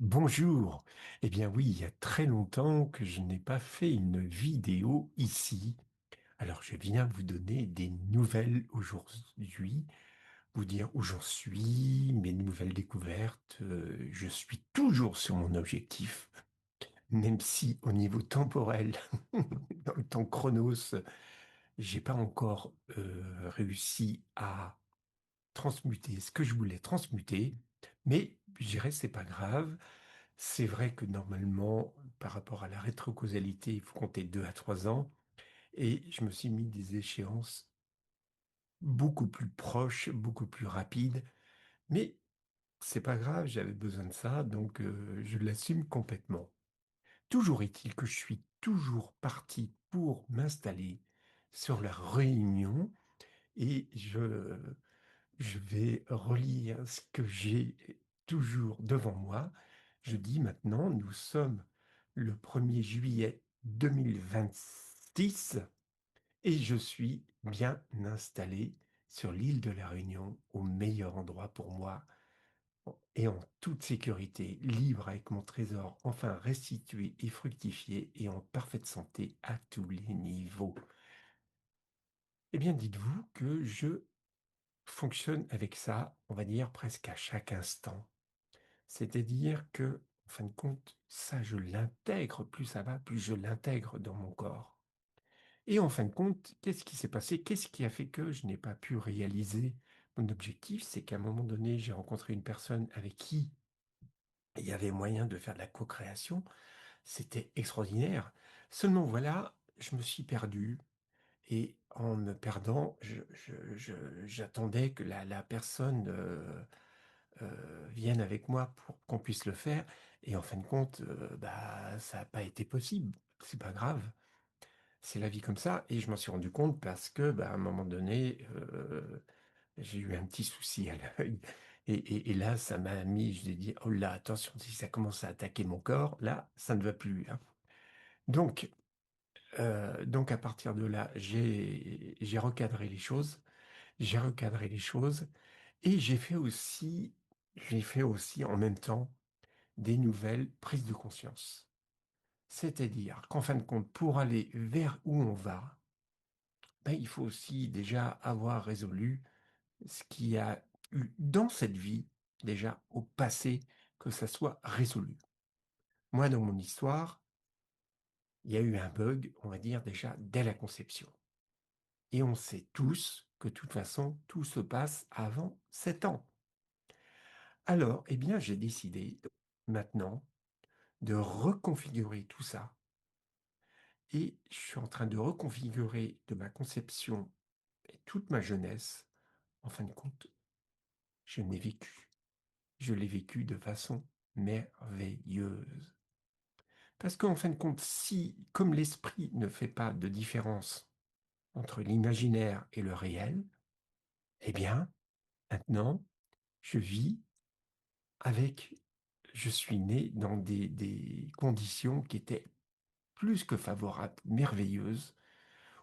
Bonjour. Eh bien oui, il y a très longtemps que je n'ai pas fait une vidéo ici. Alors je viens vous donner des nouvelles aujourd'hui, vous dire où j'en suis, mes nouvelles découvertes. Je suis toujours sur mon objectif, même si au niveau temporel, dans le temps chronos, j'ai pas encore réussi à transmuter ce que je voulais transmuter. Mais je dirais c'est pas grave. C'est vrai que normalement, par rapport à la rétrocausalité, il faut compter 2 à 3 ans. Et je me suis mis des échéances beaucoup plus proches, beaucoup plus rapides. Mais c'est pas grave, j'avais besoin de ça, donc je l'assume complètement. Toujours est-il que je suis toujours parti pour m'installer sur la Réunion et je vais relire ce que j'ai toujours devant moi. Je dis maintenant, nous sommes le 1er juillet 2026 et je suis bien installé sur l'île de la Réunion, au meilleur endroit pour moi et en toute sécurité, libre avec mon trésor enfin restitué et fructifié et en parfaite santé à tous les niveaux. Eh bien, dites-vous que je fonctionne avec ça, on va dire presque à chaque instant. C'est-à-dire que, en fin de compte, ça, je l'intègre, plus ça va, plus je l'intègre dans mon corps. Et en fin de compte, qu'est-ce qui s'est passé? Qu'est-ce qui a fait que je n'ai pas pu réaliser mon objectif? C'est qu'à un moment donné, j'ai rencontré une personne avec qui il y avait moyen de faire de la co-création. C'était extraordinaire. Seulement voilà, je me suis perdu. Et en me perdant, j'attendais que la personne vienne avec moi pour qu'on puisse le faire. Et en fin de compte, bah, ça n'a pas été possible. C'est pas grave. C'est la vie comme ça. Et je m'en suis rendu compte parce que, bah, à un moment donné, j'ai eu un petit souci à l'œil. Et là, ça m'a mis, je l'ai dit, oh là, attention, si ça commence à attaquer mon corps, là, ça ne va plus, hein. Donc, donc à partir de là, j'ai recadré les choses. J'ai recadré les choses. Et j'ai fait aussi en même temps des nouvelles prises de conscience. C'est-à-dire qu'en fin de compte, pour aller vers où on va, ben, il faut aussi déjà avoir résolu ce qu'il y a eu dans cette vie, déjà au passé, que ça soit résolu. Moi, dans mon histoire, il y a eu un bug, on va dire déjà dès la conception. Et on sait tous que de toute façon, tout se passe avant 7 ans. Alors, eh bien, j'ai décidé maintenant de reconfigurer tout ça. Et je suis en train de reconfigurer de ma conception et toute ma jeunesse. En fin de compte, je l'ai vécu. Je l'ai vécu de façon merveilleuse. Parce qu'en fin de compte, si, comme l'esprit ne fait pas de différence entre l'imaginaire et le réel, eh bien, maintenant, je vis avec, je suis né dans des conditions qui étaient plus que favorables, merveilleuses,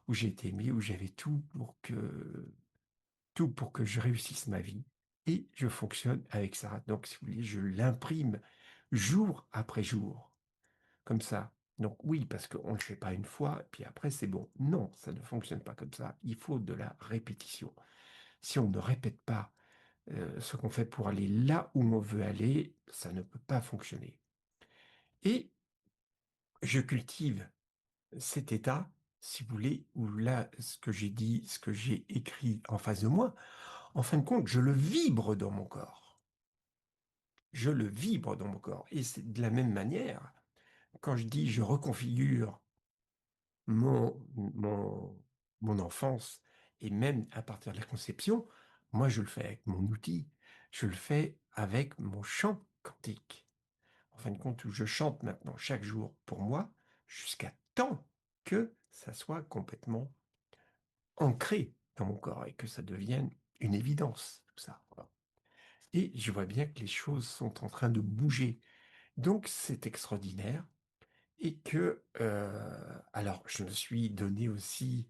où j'ai été aimé, où j'avais tout pour que je réussisse ma vie. Et je fonctionne avec ça. Donc, si vous voulez, je l'imprime jour après jour, comme ça. Donc oui, parce qu'on ne le fait pas une fois, et puis après c'est bon. Non, ça ne fonctionne pas comme ça. Il faut de la répétition. Si on ne répète pas ce qu'on fait pour aller là où on veut aller, ça ne peut pas fonctionner. Et je cultive cet état, si vous voulez, où là, ce que j'ai dit, ce que j'ai écrit en face de moi, en fin de compte, je le vibre dans mon corps. Je le vibre dans mon corps. Et c'est de la même manière, quand je dis je reconfigure mon, mon, mon enfance, et même à partir de la conception, moi je le fais avec mon outil, je le fais avec mon chant quantique. En fin de compte, où je chante maintenant chaque jour pour moi, jusqu'à temps que ça soit complètement ancré dans mon corps et que ça devienne une évidence, tout ça. Voilà. Et je vois bien que les choses sont en train de bouger. Donc c'est extraordinaire. Et que, alors, je me suis donné aussi,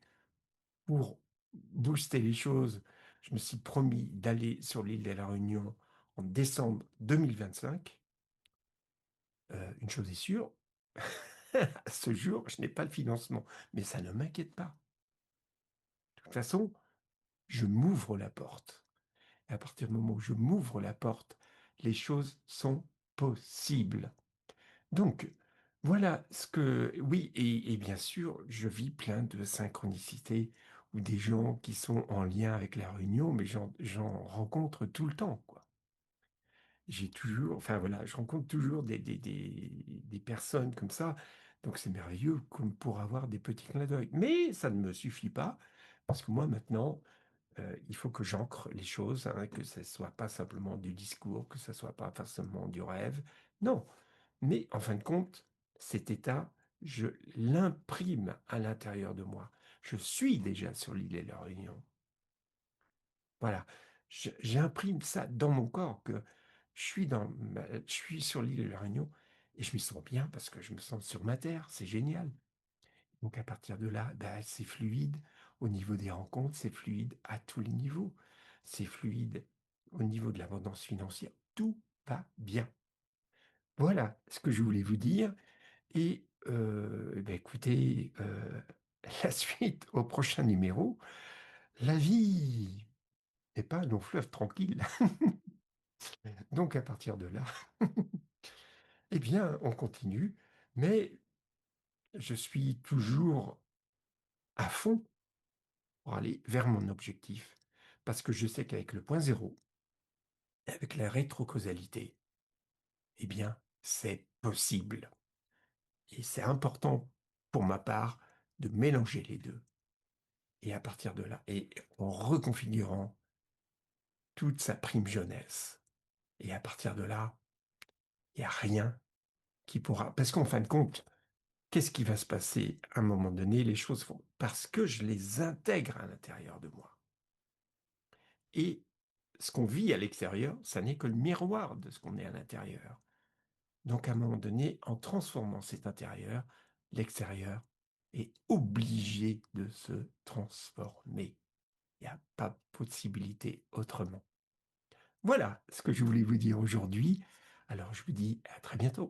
pour booster les choses, je me suis promis d'aller sur l'île de la Réunion en décembre 2025. une chose est sûre, à ce jour, je n'ai pas le financement, mais ça ne m'inquiète pas. De toute façon, je m'ouvre la porte. Et à partir du moment où je m'ouvre la porte, les choses sont possibles. Donc, voilà ce que... Oui, et bien sûr, je vis plein de synchronicités ou des gens qui sont en lien avec la réunion, mais j'en rencontre tout le temps, quoi. J'ai toujours, enfin voilà, je rencontre toujours des personnes comme ça. Donc c'est merveilleux comme pour avoir des petits clins d'œil. Mais ça ne me suffit pas, parce que moi maintenant, il faut que j'ancre les choses, hein, que ce ne soit pas simplement du discours, que ce ne soit pas forcément du rêve. Non, mais en fin de compte, cet état, je l'imprime à l'intérieur de moi. Je suis déjà sur l'île et la Réunion. Voilà, j'imprime ça dans mon corps que je suis sur l'île de la Réunion et je m'y sens bien parce que je me sens sur ma terre, c'est génial. Donc à partir de là, ben, c'est fluide au niveau des rencontres, c'est fluide à tous les niveaux, c'est fluide au niveau de l'abondance financière, tout va bien. Voilà ce que je voulais vous dire et ben, écoutez, la suite au prochain numéro, la vie n'est pas un long fleuve tranquille. Donc à partir de là, eh bien, on continue, mais je suis toujours à fond pour aller vers mon objectif, parce que je sais qu'avec le point zéro, avec la rétrocausalité, eh bien, c'est possible. Et c'est important pour ma part de mélanger les deux. Et à partir de là, et en reconfigurant toute sa prime jeunesse. Et à partir de là, il n'y a rien qui pourra... Parce qu'en fin de compte, qu'est-ce qui va se passer à un moment donné? Les choses vont... Parce que je les intègre à l'intérieur de moi. Et ce qu'on vit à l'extérieur, ça n'est que le miroir de ce qu'on est à l'intérieur. Donc à un moment donné, en transformant cet intérieur, l'extérieur est obligé de se transformer. Il n'y a pas de possibilité autrement. Voilà ce que je voulais vous dire aujourd'hui. Alors je vous dis à très bientôt.